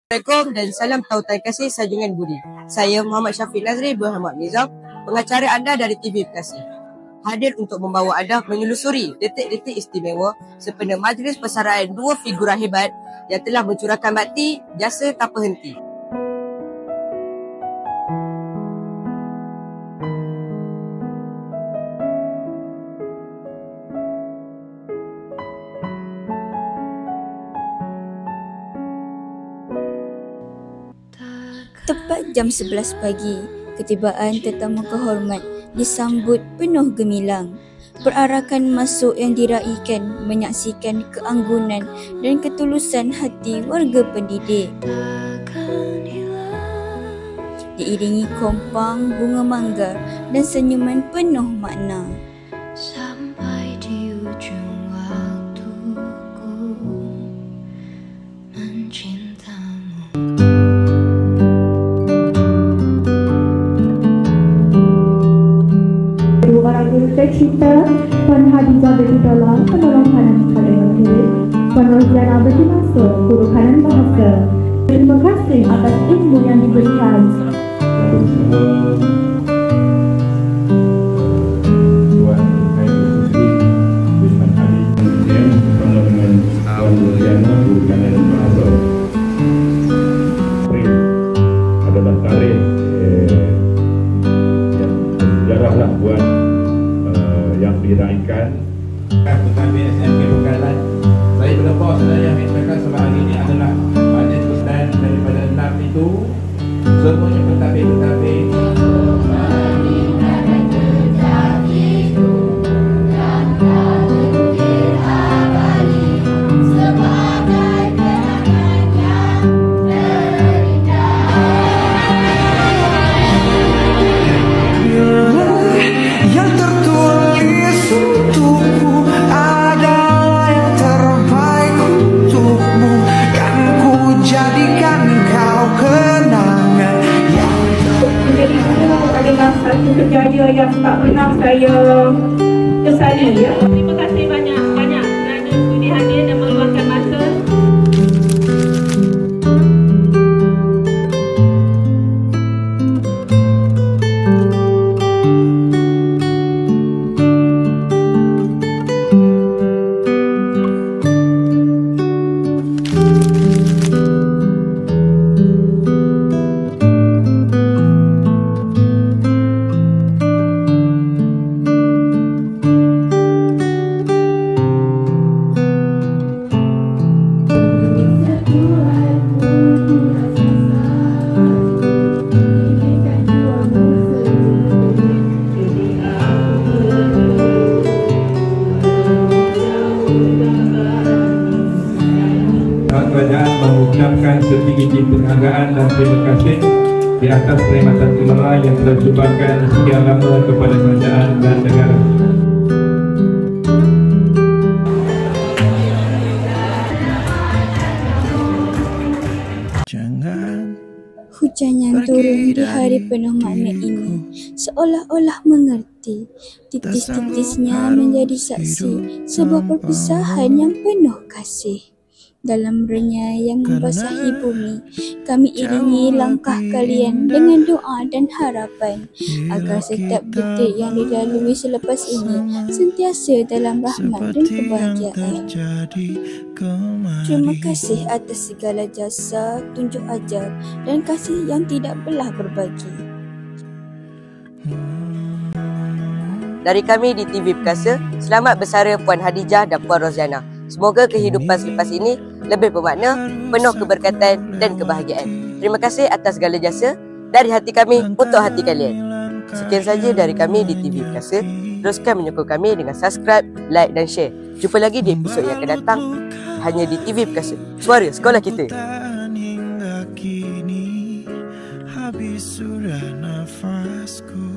Assalamualaikum dan salam tautan kasih sanjungan budi. Saya Muhammad Syafiq Nazri Muhammad Nizam, pengacara anda dari TV Bekasi. Hadir untuk membawa anda menelusuri detik-detik istimewa sempena majlis persaraan dua figura hebat yang telah mencurahkan bakti jasa tanpa henti. Tepat jam 11 pagi, ketibaan tetamu kehormat disambut penuh gemilang. Perarakan masuk yang diraikan menyaksikan keanggunan dan ketulusan hati warga pendidik. Diiringi kompang bunga mangga dan senyuman penuh makna. Sampai di ujung waktuku mencintamu. Para guru tercinta, Puan Hadijah bagi dalam penolong kanan kalian diri, Puan Roziana bagi masuk guru kanan bahasa. Terima kasih atas ilmu yang diberikan. Tuan Haidul Usman Ali yang bersama dengan Puan Roziana guru kanan bahasa. Adalah tarikh yang sejarahlah buat yang diraikan kami SMK Bekalan. Saya berlepas saya menyampaikan sebab hari ini adalah majlis persaraan daripada 6 itu semuanya pentadbir satu kejayaan yang tak pernah saya kesali. Terima kasih banyak-banyak kerana sudi hadir dan meluangkan masa. Kerajaan mengucapkan setinggi penghargaan dan terima kasih di atas perkhidmatan kemenangan yang telah disumbangkan sekian lama kepada kerajaan dan negara. Hujan yang turun di hari penuh makna ini seolah-olah mengerti. Titis-titisnya menjadi saksi sebuah perpisahan yang penuh kasih. Dalam renyah yang membasahi bumi, kami iringi langkah kalian dengan doa dan harapan agar setiap detik yang dilalui selepas ini sentiasa dalam rahmat dan kebahagiaan. Terima kasih atas segala jasa, tunjuk ajar dan kasih yang tidak belah berbagi. Dari kami di TV Bekasi, selamat bersara Puan Hadijah dan Puan Roziana. Semoga kehidupan selepas ini lebih bermakna, penuh keberkatan dan kebahagiaan. Terima kasih atas segala jasa dari hati kami untuk hati kalian. Sekian saja dari kami di TV Bekasi. Teruskan menyokong kami dengan subscribe, like dan share. Jumpa lagi di episod yang akan datang hanya di TV Bekasi. Suara sekolah kita. Habis sudah nafasku.